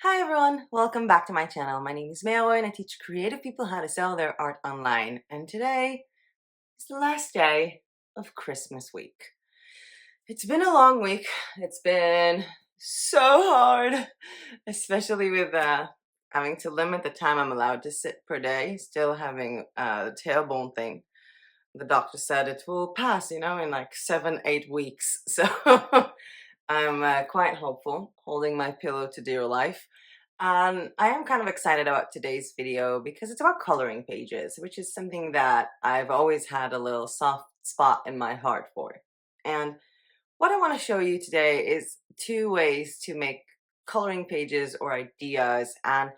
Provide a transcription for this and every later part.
Hi everyone, welcome back to my channel. My name is MeyAroyo and I teach creative people how to sell their art online. And today is the last day of Christmas week. It's been a long week. It's been so hard, especially with having to limit the time I'm allowed to sit per day, still having the tailbone thing. The doctor said it will pass, in like 7-8 weeks. So I'm quite hopeful, holding my pillow to dear life. I am kind of excited about today's video because it's about coloring pages, which is something that I've always had a little soft spot in my heart for. And what I want to show you today is two ways to make coloring pages or ideas. And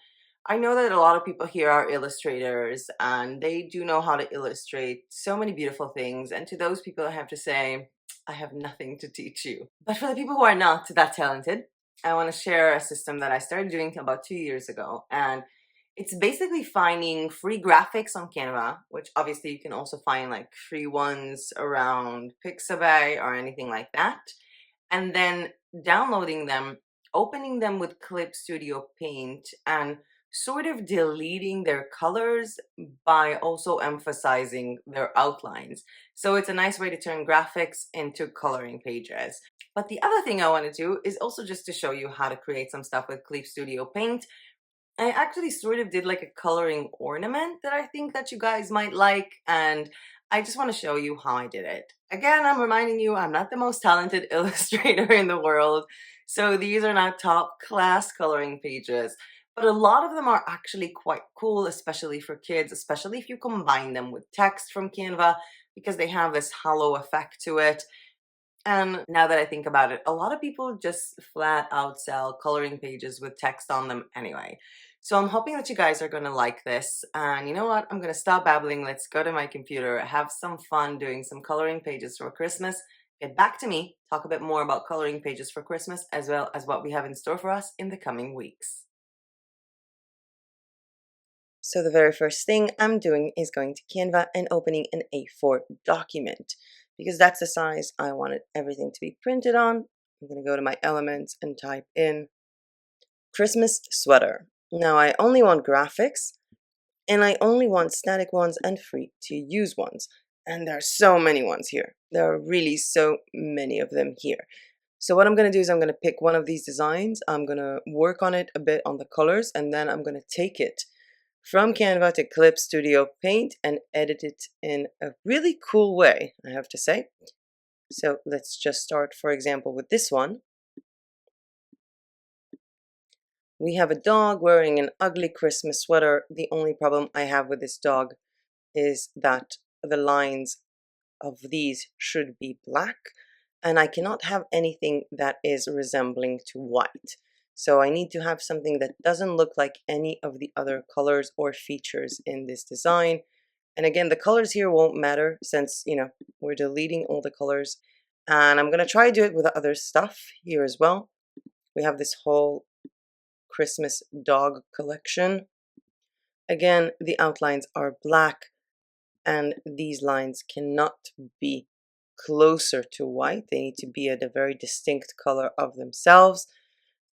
I know that a lot of people here are illustrators and they do know how to illustrate so many beautiful things. And to those people, I have to say, I have nothing to teach you. But for the people who are not that talented, I want to share a system that I started doing about 2 years ago. And it's basically finding free graphics on Canva, which obviously you can also find like free ones around Pixabay or anything like that. And then downloading them, opening them with Clip Studio Paint, and sort of deleting their colors by also emphasizing their outlines. So it's a nice way to turn graphics into coloring pages. But the other thing I want to do is also just to show you how to create some stuff with Clip Studio Paint. I actually sort of did like a coloring ornament that I think that you guys might like, and I just want to show you how I did it. Again, I'm reminding you I'm not the most talented illustrator in the world, so these are not top class coloring pages, but a lot of them are actually quite cool, especially for kids, especially if you combine them with text from Canva, because they have this halo effect to it. And now that I think about it, a lot of people just flat out sell coloring pages with text on them anyway. So I'm hoping that you guys are going to like this. And you know what? I'm going to stop babbling. Let's go to my computer, have some fun doing some coloring pages for Christmas. Get back to me, talk a bit more about coloring pages for Christmas, as well as what we have in store for us in the coming weeks. So the very first thing I'm doing is going to Canva and opening an A4 document because that's the size I wanted everything to be printed on. I'm going to go to my elements and type in Christmas sweater. Now I only want graphics and I only want static ones and free to use ones. And there are so many ones here. There are really so many of them here. So what I'm going to do is I'm going to pick one of these designs. I'm going to work on it a bit on the colors, and then I'm going to take it from Canva to Clip Studio Paint and edit it in a really cool way, I have to say. So let's just start, for example, with this one. We have a dog wearing an ugly Christmas sweater. The only problem I have with this dog is that the lines of these should be black, and I cannot have anything that is resembling to white. So I need to have something that doesn't look like any of the other colors or features in this design. And again, the colors here won't matter since, we're deleting all the colors. And I'm going to try to do it with other stuff here as well. We have this whole Christmas dog collection. Again, the outlines are black and these lines cannot be closer to white. They need to be at a very distinct color of themselves.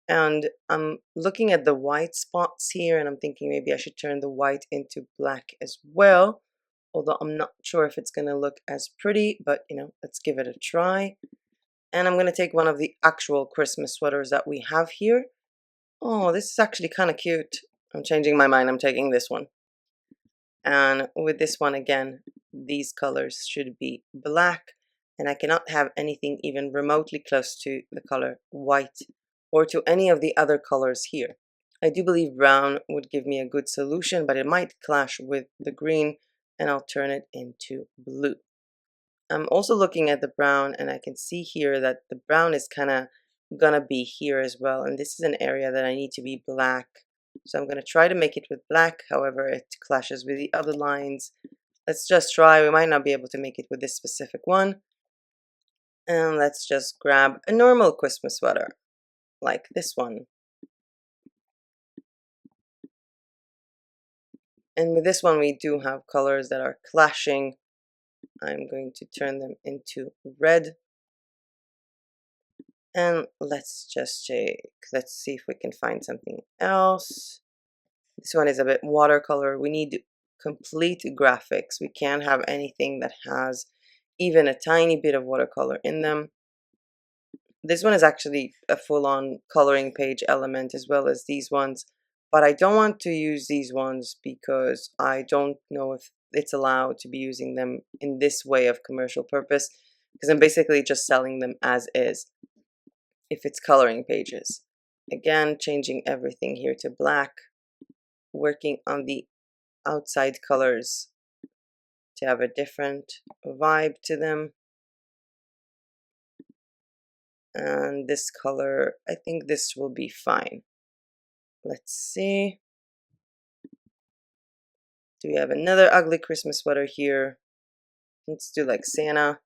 And I'm looking at the white spots here and I'm thinking maybe I should turn the white into black as well. Although I'm not sure if it's going to look as pretty, but let's give it a try. And I'm going to take one of the actual Christmas sweaters that we have here. Oh, this is actually kind of cute. I'm changing my mind. I'm taking this one. And with this one again, these colors should be black. And I cannot have anything even remotely close to the color white or to any of the other colors here. I do believe brown would give me a good solution, but it might clash with the green, and I'll turn it into blue. I'm also looking at the brown, and I can see here that the brown is kind of gonna be here as well, and this is an area that I need to be black. So I'm gonna try to make it with black, however it clashes with the other lines. Let's just try. We might not be able to make it with this specific one. And let's just grab a normal Christmas sweater, like this one. And with this one, we do have colors that are clashing. I'm going to turn them into red. And let's just check. Let's see if we can find something else. This one is a bit watercolor. We need complete graphics. We can't have anything that has even a tiny bit of watercolor in them. This one is actually a full-on coloring page element as well as these ones, but I don't want to use these ones because I don't know if it's allowed to be using them in this way of commercial purpose, because I'm basically just selling them as is if it's coloring pages. Again, changing everything here to black, working on the outside colors to have a different vibe to them. And this color, I think this will be fine. Let's see. Do we have another ugly Christmas sweater here? Let's do like Santa.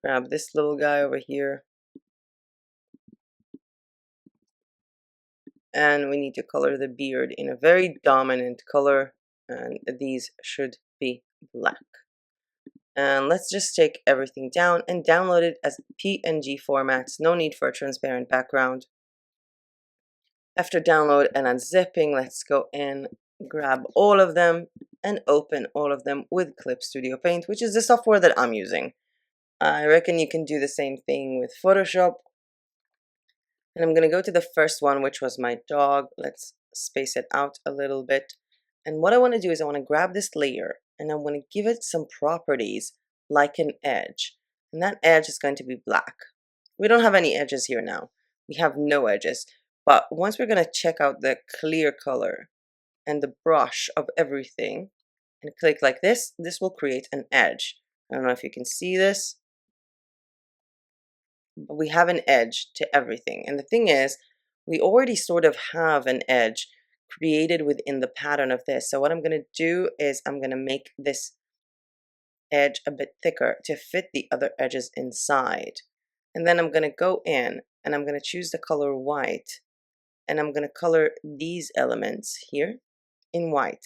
Grab this little guy over here. And we need to color the beard in a very dominant color. And these should be black. And let's just take everything down and download it as PNG formats. No need for a transparent background. After download and unzipping, let's go in, grab all of them, and open all of them with Clip Studio Paint, which is the software that I'm using. I reckon you can do the same thing with Photoshop. And I'm going to go to the first one, which was my dog. Let's space it out a little bit. And what I want to do is I want to grab this layer and I want to give it some properties like an edge. And that edge is going to be black. We don't have any edges here now. We have no edges. But once we're going to check out the clear color and the brush of everything and click like this, this will create an edge. I don't know if you can see this, but we have an edge to everything. And the thing is, we already sort of have an edge created within the pattern of this. So what I'm going to do is I'm going to make this edge a bit thicker to fit the other edges inside. And then I'm going to go in and I'm going to choose the color white. And I'm going to color these elements here in white,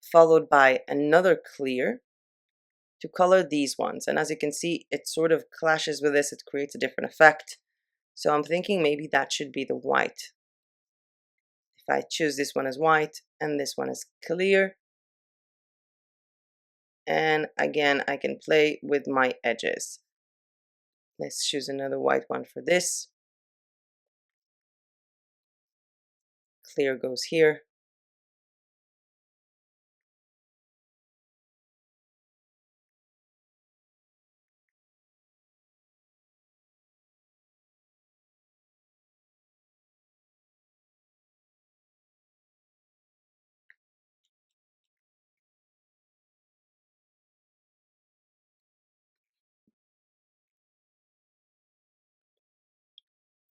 followed by another clear to color these ones. And as you can see, it sort of clashes with this. It creates a different effect. So I'm thinking maybe that should be the white. If I choose this one as white and this one as clear. And again, I can play with my edges. Let's choose another white one for this. Clear goes here.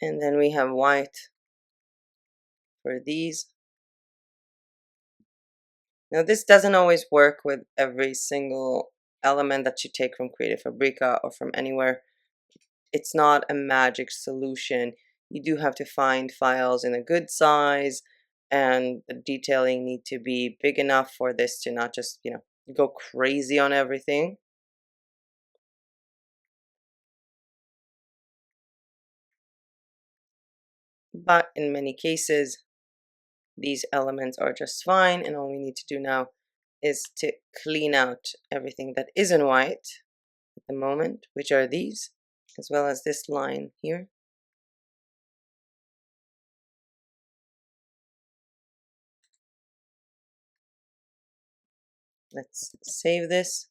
And then we have white for these. Now this doesn't always work with every single element that you take from Creative Fabrica or from anywhere. It's not a magic solution. You do have to find files in a good size, and the detailing need to be big enough for this to not just, go crazy on everything. But in many cases, these elements are just fine, and all we need to do now is to clean out everything that isn't white at the moment, which are these, as well as this line here. Let's save this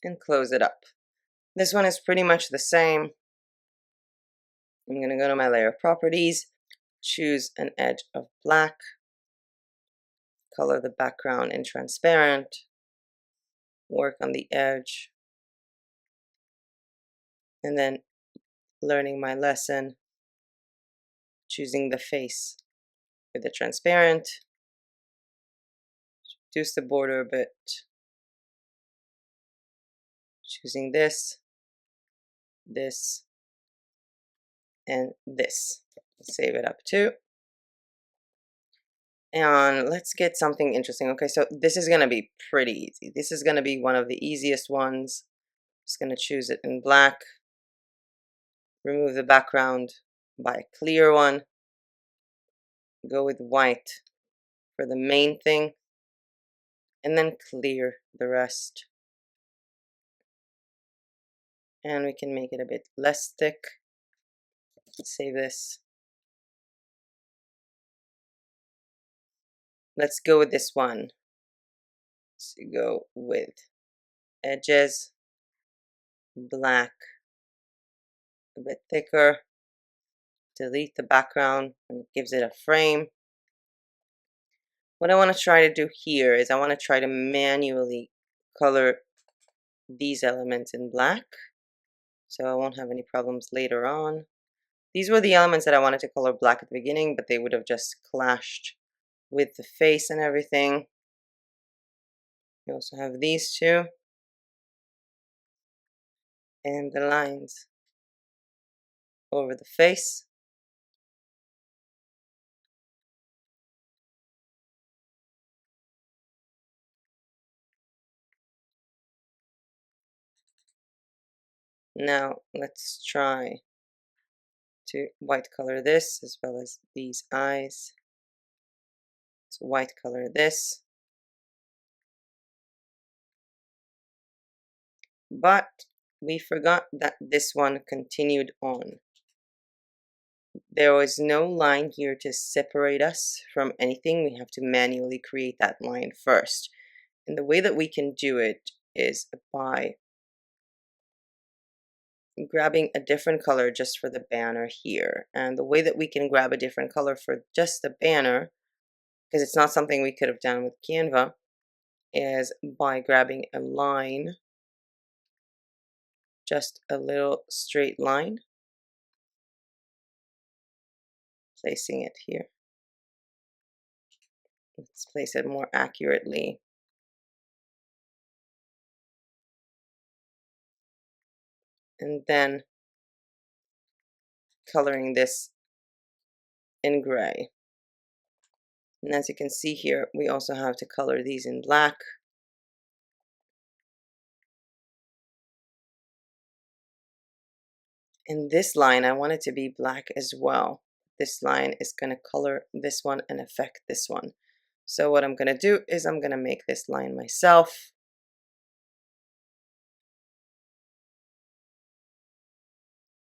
and close it up. This one is pretty much the same. I'm going to go to my layer properties, choose an edge of black, color the background in transparent, work on the edge, and then learning my lesson, choosing the face with the transparent, reduce the border a bit, choosing this, this, and this. Save it up too. And let's get something interesting. Okay, so this is going to be pretty easy. This is going to be one of the easiest ones. Just going to choose it in black, remove the background, buy a clear one, go with white for the main thing, and then clear the rest. And we can make it a bit less thick. Let's save this. Let's go with this one. So go with edges, black, a bit thicker, delete the background, and it gives it a frame. What I want to try to do here is I want to try to manually color these elements in black, so I won't have any problems later on. These were the elements that I wanted to color black at the beginning, but they would have just clashed with the face and everything. You also have these two, and the lines over the face. Now let's try to white color this as well as these eyes. Let's white color this. But we forgot that this one continued on. There was no line here to separate us from anything. We have to manually create that line first. And the way that we can do it is by grabbing a different color just for the banner here. And the way that we can grab a different color for just the banner, because it's not something we could have done with Canva, is by grabbing a line, just a little straight line, placing it here. Let's place it more accurately. And then coloring this in gray. And as you can see here, we also have to color these in black. And this line, I want it to be black as well. This line is going to color this one and affect this one. So what I'm going to do is I'm going to make this line myself.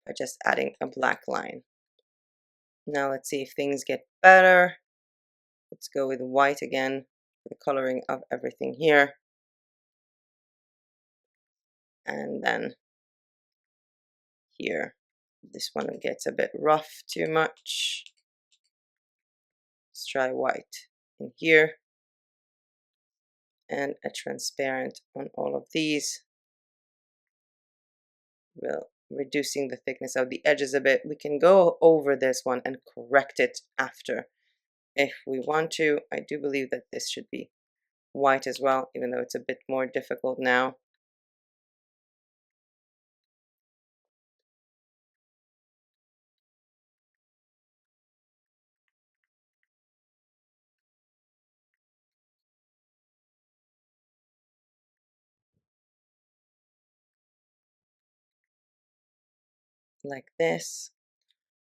By just adding a black line. Now let's see if things get better. Let's go with white again for the coloring of everything here. And then here, this one gets a bit rough too much. Let's try white in here. And a transparent on all of these. Well, reducing the thickness of the edges a bit. We can go over this one and correct it after if we want to. I do believe that this should be white as well, even though it's a bit more difficult now. Like this.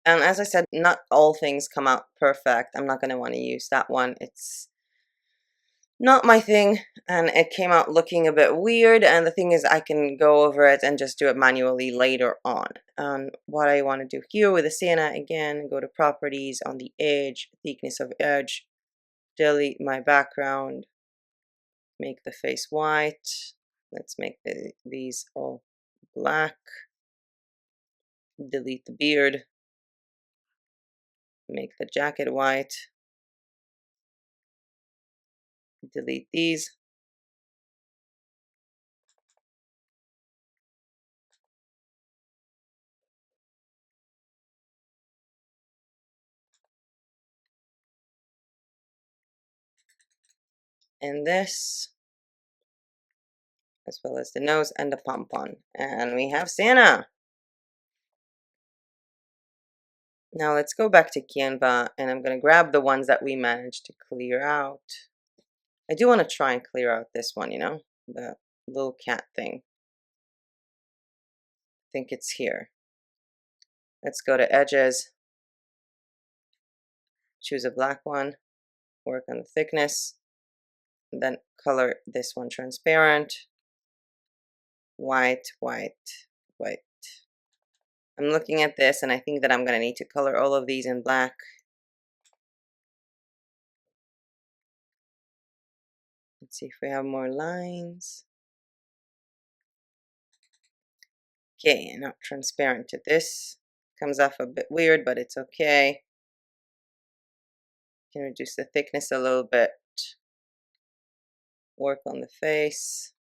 And as I said, not all things come out perfect. I'm not going to want to use that one. It's not my thing, and it came out looking a bit weird. And the thing is, I can go over it and just do it manually later on. What I want to do here with the Sienna, again, go to properties on the edge, thickness of edge, delete my background, make the face white. Let's make these all black. Delete the beard. Make the jacket white. Delete these. And this, as well as the nose and the pompon. And we have Santa. Now let's go back to Canva, and I'm going to grab the ones that we managed to clear out. I do want to try and clear out this one, you know, the little cat thing. think it's here. Let's go to edges, choose a black one, work on the thickness, and then color this one transparent, white, white, white. I'm looking at this and I think that I'm going to need to color all of these in black. Let's see if we have more lines. Okay, not transparent to this. Comes off a bit weird, but it's okay. Can reduce the thickness a little bit. Work on the face.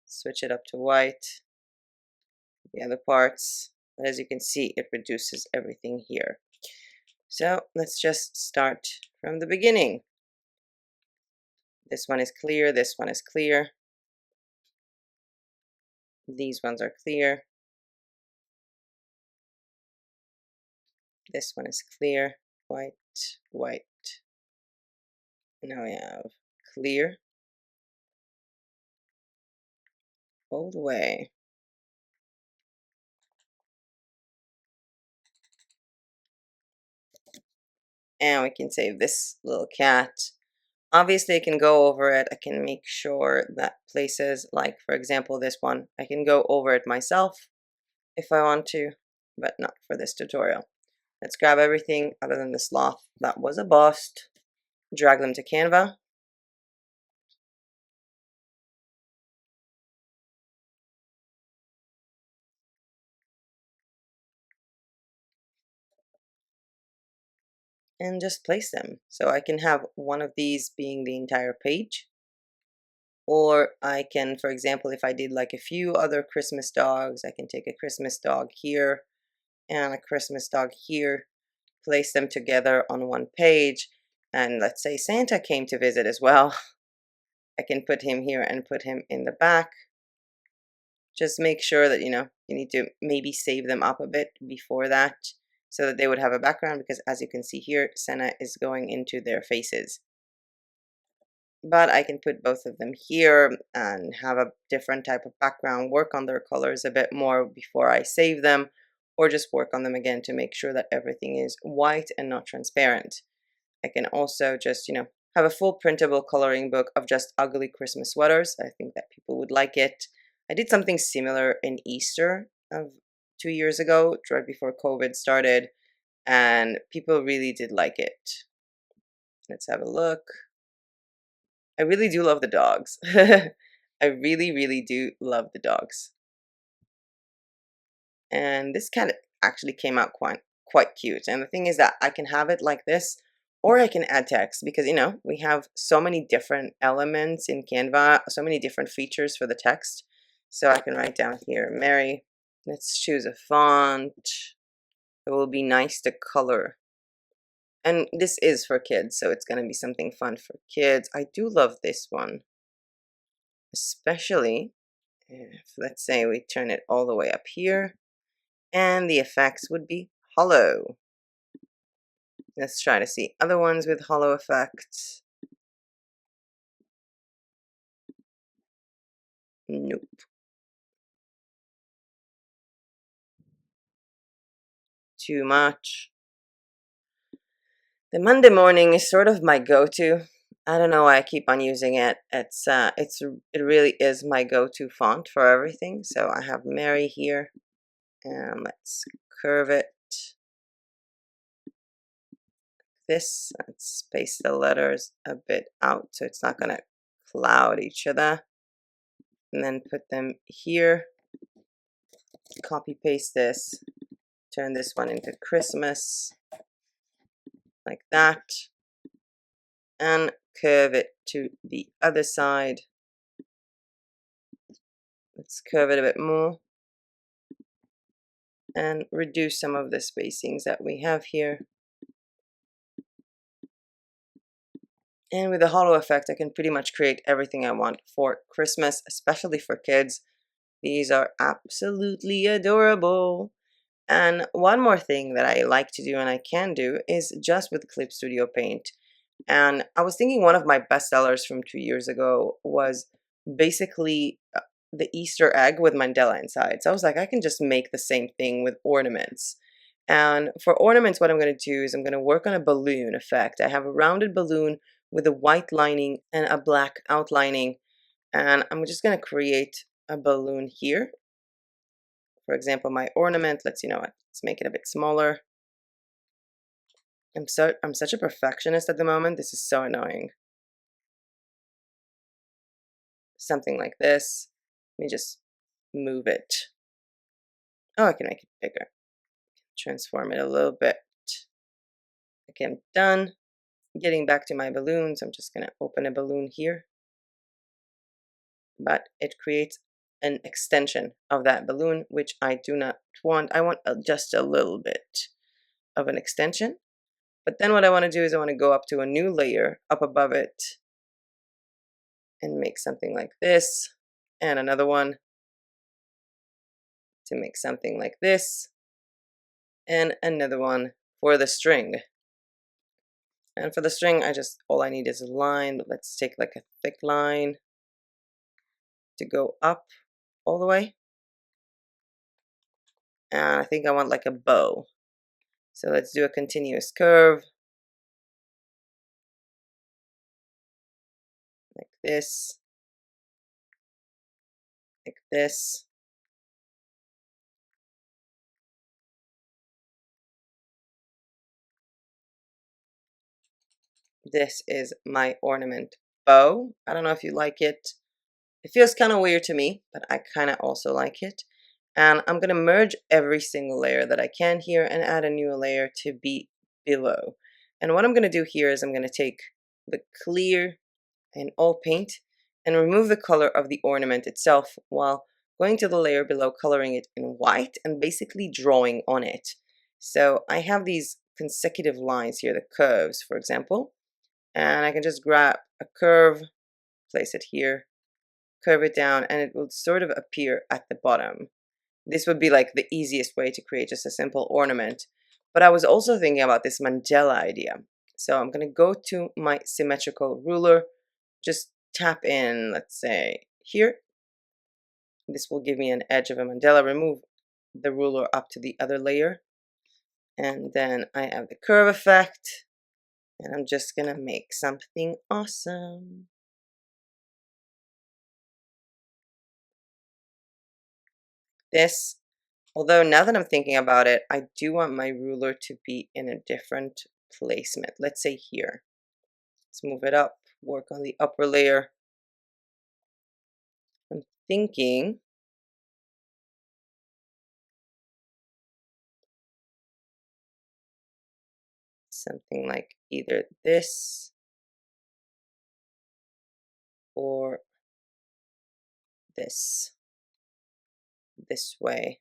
Switch it up to white. The other parts. But as you can see, it reduces everything here. So let's just start from the beginning. This one is clear, this one is clear. These ones are clear. This one is clear, white, white. Now we have clear all the way. And we can save this little cat. Obviously, I can go over it. I can make sure that places like, for example, this one, I can go over it myself if I want to, but not for this tutorial. Let's grab everything other than the sloth that was a bust, drag them to Canva. And just place them. So I can have one of these being the entire page. Or I can, for example, if I did like a few other Christmas dogs, I can take a Christmas dog here and a Christmas dog here, place them together on one page. And let's say Santa came to visit as well. I can put him here and put him in the back. Just make sure that, you need to maybe save them up a bit before that so that they would have a background, because as you can see here, Santa is going into their faces. But I can put both of them here and have a different type of background, work on their colors a bit more before I save them, or just work on them again to make sure that everything is white and not transparent. I can also just, have a full printable coloring book of just ugly Christmas sweaters. I think that people would like it. I did something similar in Easter of 2 years ago, right before COVID started, and people really did like it. Let's have a look. I really do love the dogs. I really, really do love the dogs. And this kind of actually came out quite cute. And the thing is that I can have it like this, or I can add text, because, we have so many different elements in Canva, so many different features for the text. So I can write down here, Mary. Let's choose a font. It will be nice to color. And this is for kids, so it's going to be something fun for kids. I do love this one. Especially if, let's say, we turn it all the way up here. And the effects would be hollow. Let's try to see other ones with hollow effects. Nope. Too much. The Monday morning is sort of my go-to. I don't know why I keep on using it. It really is my go-to font for everything. So I have Mary here, and let's curve it. Let's space the letters a bit out so it's not going to cloud each other. And then put them here. Copy paste this. Turn this one into Christmas. Like that. And curve it to the other side. Let's curve it a bit more. And reduce some of the spacings that we have here. And with the hollow effect, I can pretty much create everything I want for Christmas, especially for kids. These are absolutely adorable. And one more thing that I like to do and I can do is just with Clip Studio Paint. And I was thinking one of my best sellers from 2 years ago was basically the Easter egg with Mandela inside. So I was like, I can just make the same thing with ornaments. And for ornaments, what I'm going to do is I'm going to work on a balloon effect. I have a rounded balloon with a white lining and a black outlining. And I'm just going to create a balloon here. For example, my ornament, let's make it a bit smaller. I'm such a perfectionist at the moment. This is so annoying. Something like this. Let me just move it. Oh, I can make it bigger. Transform it a little bit. Okay, I'm done. Getting back to my balloons, I'm just going to open a balloon here. But it creates an extension of that balloon, which I do not want. I want just a little bit of an extension. But then what I want to do is I want to go up to a new layer up above it and make something like this, and another one to make something like this, and another one for the string. And for the string, all I need is a line, but let's take like a thick line to go up all the way. And I think I want like a bow. So let's do a continuous curve. Like this. Like this. This is my ornament bow. I don't know if you like it. It feels kind of weird to me, but I kind of also like it. And I'm going to merge every single layer that I can here and add a new layer to be below. And what I'm going to do here is I'm going to take the clear and all paint and remove the color of the ornament itself while going to the layer below, coloring it in white and basically drawing on it. So I have these consecutive lines here, the curves, for example, and I can just grab a curve, place it here, curve it down, and it will sort of appear at the bottom. This would be like the easiest way to create just a simple ornament. But I was also thinking about this Mandela idea. So I'm going to go to my symmetrical ruler, just tap in, let's say, here. This will give me an edge of a Mandela. Remove the ruler up to the other layer. And then I have the curve effect. And I'm just going to make something awesome. This, although now that I'm thinking about it, I do want my ruler to be in a different placement. Let's say here. Let's move it up, work on the upper layer. I'm thinking something like either this or this way.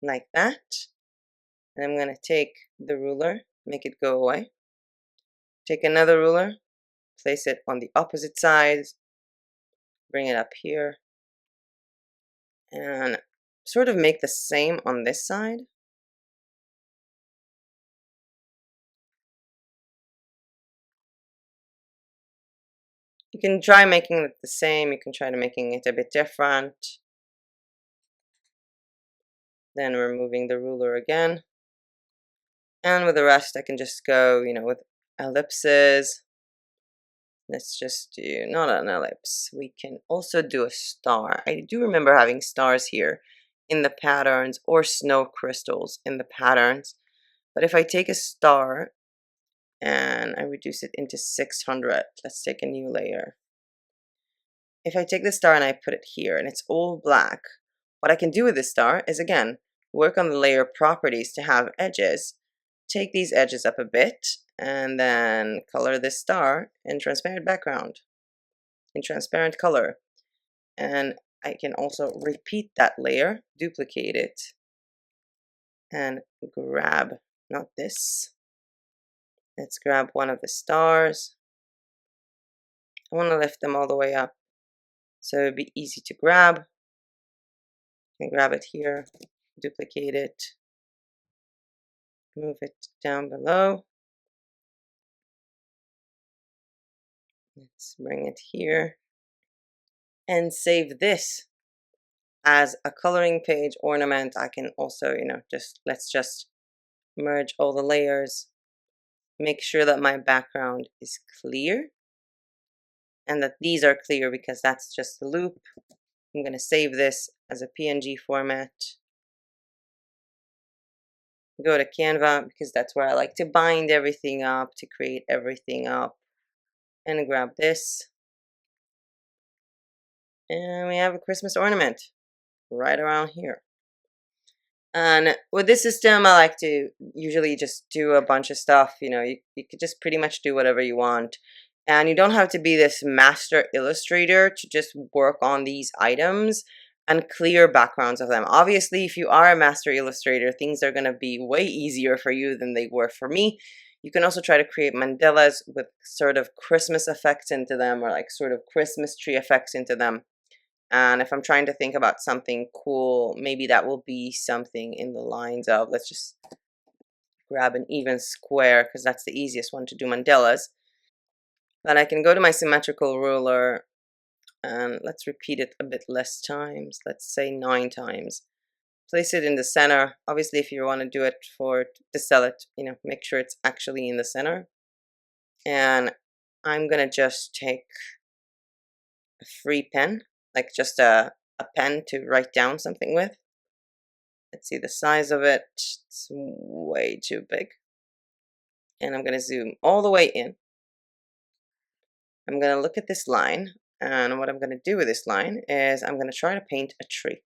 Like that. And I'm going to take the ruler, make it go away. Take another ruler, place it on the opposite side, bring it up here, and sort of make the same on this side. You can try making it the same, you can try to making it a bit different. Then removing the ruler again. And with the rest, I can just go, with ellipses. Let's just do, not an ellipse. We can also do a star. I do remember having stars here in the patterns or snow crystals in the patterns. But if I take a star and I reduce it into 600, let's take a new layer. If I take the star and I put it here and it's all black, what I can do with this star is, again, work on the layer properties to have edges. Take these edges up a bit and then color this star in transparent background, in transparent color. And I can also repeat that layer, duplicate it, and grab, not this, let's grab one of the stars. I want to lift them all the way up so it would be easy to grab. And grab it here, duplicate it, Move it down below. Let's bring it here and save this as a coloring page ornament. I can also, let's just merge all the layers, make sure that my background is clear and that these are clear because that's just the loop. I'm going to save this as a PNG format. Go to Canva because that's where I like to bind everything up, to create everything up. And grab this. And we have a Christmas ornament right around here. And with this system, I like to usually just do a bunch of stuff. You could just pretty much do whatever you want. And you don't have to be this master illustrator to just work on these items and clear backgrounds of them. Obviously, if you are a master illustrator, things are going to be way easier for you than they were for me. You can also try to create mandalas with sort of Christmas effects into them, or like sort of Christmas tree effects into them. And if I'm trying to think about something cool, maybe that will be something in the lines of, let's just grab an even square because that's the easiest one to do mandalas. Then I can go to my symmetrical ruler and let's repeat it a bit less times. Let's say 9 times. Place it in the center. Obviously, if you want to do it to sell it, make sure it's actually in the center. And I'm going to just take a free pen, like just a pen to write down something with. Let's see the size of it. It's way too big. And I'm going to zoom all the way in. I'm going to look at this line. And what I'm going to do with this line is I'm going to try to paint a tree.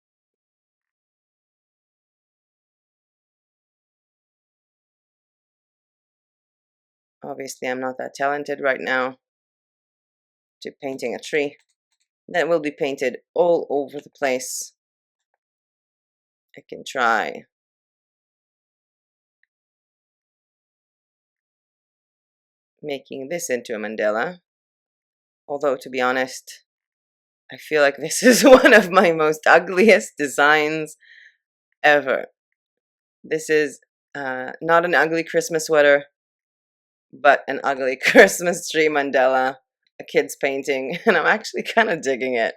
Obviously, I'm not that talented right now to painting a tree. That will be painted all over the place. I can try making this into a mandala. Although, to be honest, I feel like this is one of my most ugliest designs ever. This is not an ugly Christmas sweater, but an ugly Christmas tree mandala, a kid's painting, and I'm actually kind of digging it.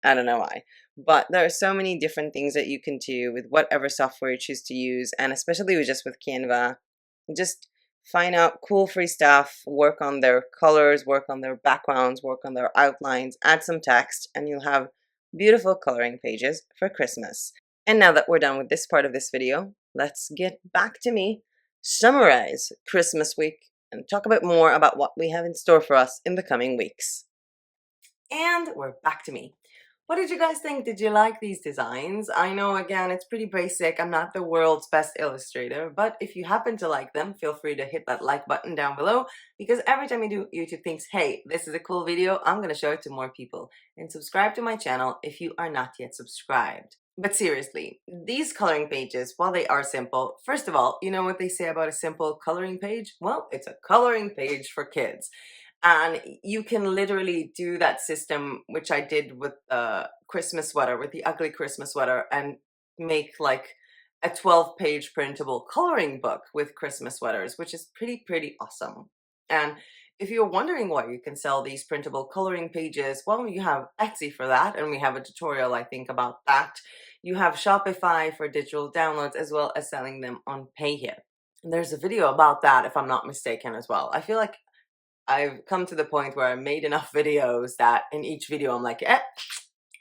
I don't know why. But there are so many different things that you can do with whatever software you choose to use, and especially with Canva. Just find out cool free stuff, work on their colors, work on their backgrounds, work on their outlines, add some text, and you'll have beautiful coloring pages for Christmas. And now that we're done with this part of this video, let's get back to me, summarize Christmas week, and talk a bit more about what we have in store for us in the coming weeks. And we're back to me. What did you guys think? Did you like these designs? I know, again, it's pretty basic. I'm not the world's best illustrator, but if you happen to like them, feel free to hit that like button down below, because every time you do, YouTube thinks, hey, this is a cool video, I'm going to show it to more people. And subscribe to my channel if you are not yet subscribed. But seriously, these coloring pages, while they are simple, first of all, you know what they say about a simple coloring page? Well, it's a coloring page for kids. And you can literally do that system, which I did with the Christmas sweater, with the ugly Christmas sweater, and make like a 12-page printable coloring book with Christmas sweaters, which is pretty awesome. And if you're wondering why you can sell these printable coloring pages, well, you have Etsy for that, and we have a tutorial, I think, about that. You have Shopify for digital downloads, as well as selling them on Payhip. And there's a video about that, if I'm not mistaken, as well. I feel like I've come to the point where I made enough videos that in each video I'm like,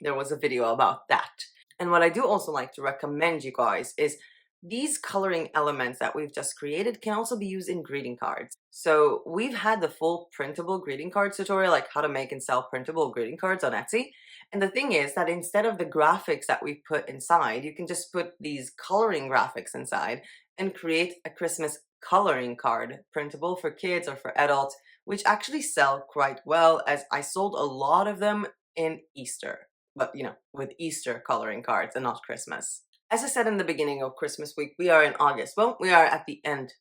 there was a video about that. And what I do also like to recommend you guys is these coloring elements that we've just created can also be used in greeting cards. So we've had the full printable greeting cards tutorial, like how to make and sell printable greeting cards on Etsy. And the thing is that instead of the graphics that we put inside, you can just put these coloring graphics inside and create a Christmas coloring card, printable for kids or for adults, which actually sell quite well, as I sold a lot of them in Easter. But, with Easter coloring cards and not Christmas. As I said in the beginning of Christmas week, we are in August. Well, we are at the end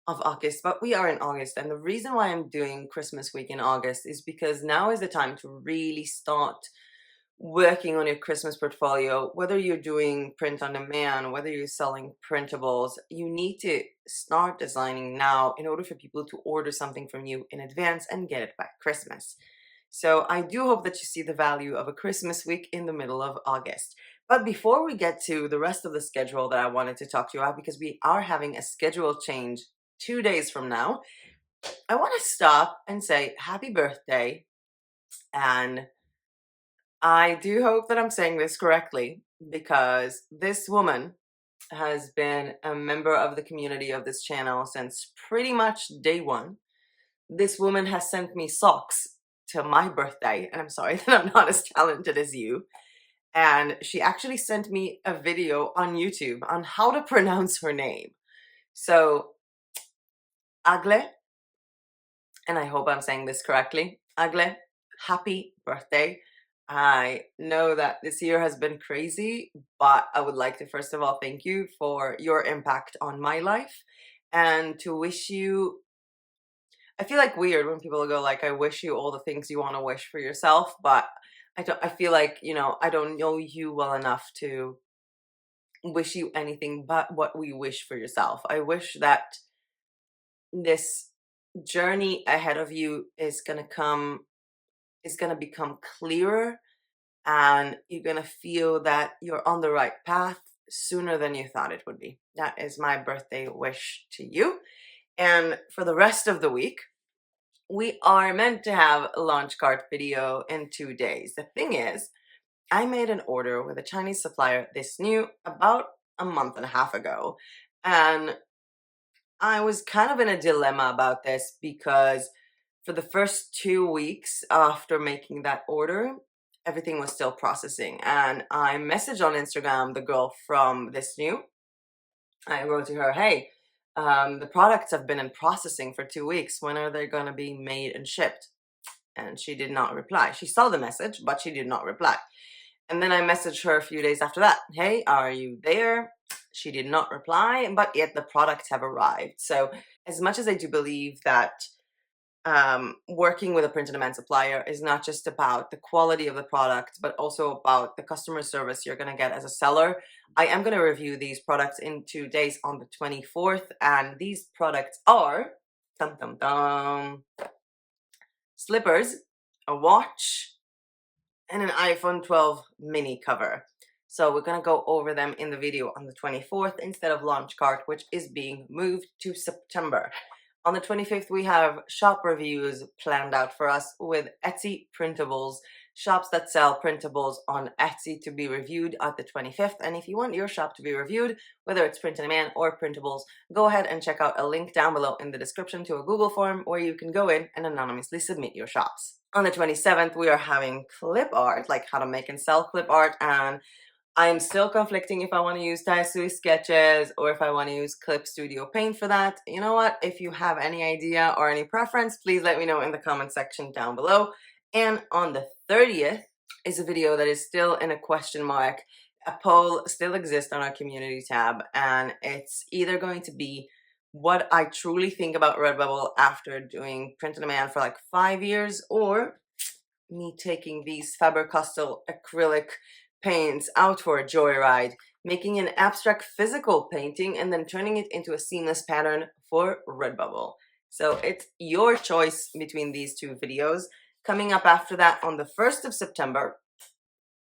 of August, but we are in August. And the reason why I'm doing Christmas week in August is because now is the time to really start working on your Christmas portfolio, whether you're doing print on demand, whether you're selling printables, you need to start designing now in order for people to order something from you in advance and get it by Christmas. So I do hope that you see the value of a Christmas week in the middle of August. But before we get to the rest of the schedule that I wanted to talk to you about, because we are having a schedule change 2 days from now, I want to stop and say happy birthday. And I do hope that I'm saying this correctly, because this woman has been a member of the community of this channel since pretty much day one. This woman has sent me socks to my birthday, and I'm sorry that I'm not as talented as you. And she actually sent me a video on YouTube on how to pronounce her name. So, Agle, and I hope I'm saying this correctly, Agle, happy birthday. I know that this year has been crazy, but I would like to first of all thank you for your impact on my life and to wish you, I feel like weird when people go like, I wish you all the things you want to wish for yourself, but I feel like, you know, I don't know you well enough to wish you anything but what we wish for yourself. I wish that this journey ahead of you is going to become clearer, and you're going to feel that you're on the right path sooner than you thought it would be. That is my birthday wish to you. And for the rest of the week, we are meant to have a launch cart video in 2 days. The thing is, I made an order with a Chinese supplier this new about a month and a half ago. And I was kind of in a dilemma about this because for the first 2 weeks after making that order, everything was still processing. And I messaged on Instagram the girl from this new. I wrote to her, hey, the products have been in processing for 2 weeks. When are they going to be made and shipped? And she did not reply. She saw the message, but she did not reply. And then I messaged her a few days after that. Hey, are you there? She did not reply, but yet the products have arrived. So as much as I do believe that working with a print-on-demand supplier is not just about the quality of the product, but also about the customer service you're going to get as a seller, I am going to review these products in 2 days on the 24th. And these products are dum, dum, dum, slippers, a watch, and an iPhone 12 mini cover. So we're gonna go over them in the video on the 24th instead of launch cart, which is being moved to September. On the 25th, we have shop reviews planned out for us with Etsy printables, shops that sell printables on Etsy to be reviewed at the 25th. And if you want your shop to be reviewed, whether it's print on demand or printables, go ahead and check out a link down below in the description to a Google form where you can go in and anonymously submit your shops. On the 27th, we are having clip art, like how to make and sell clip art, and I'm still conflicting if I want to use Taisui sketches or if I want to use Clip Studio Paint for that. You know what? If you have any idea or any preference, please let me know in the comment section down below. And on the 30th is a video that is still in a question mark. A poll still exists on our community tab, and it's either going to be what I truly think about Redbubble after doing print on demand for like 5 years, or me taking these Faber-Castell acrylic paints out for a joyride, making an abstract physical painting and then turning it into a seamless pattern for Redbubble. So it's your choice between these two videos. Coming up after that on the 1st of September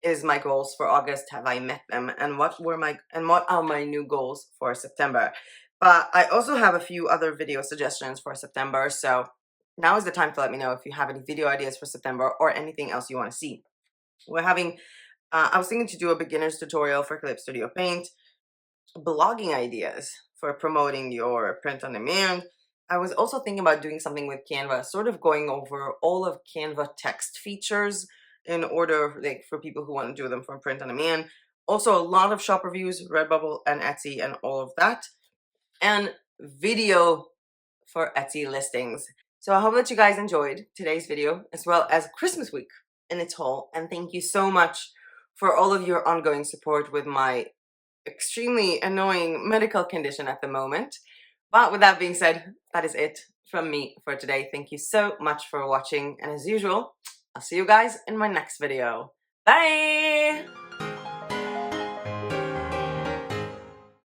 is my goals for August. Have I met them? And what are my new goals for September? But I also have a few other video suggestions for September. So now is the time to let me know if you have any video ideas for September or anything else you want to see. We're having I was thinking to do a beginner's tutorial for Clip Studio Paint, blogging ideas for promoting your print on demand. I was also thinking about doing something with Canva, sort of going over all of Canva text features in order, like, for people who want to do them from print on demand. Also a lot of shop reviews, Redbubble and Etsy and all of that. And video for Etsy listings. So I hope that you guys enjoyed today's video as well as Christmas week in its whole. And thank you so much for all of your ongoing support with my extremely annoying medical condition at the moment. But with that being said, that is it from me for today. Thank you so much for watching. And as usual, I'll see you guys in my next video. Bye!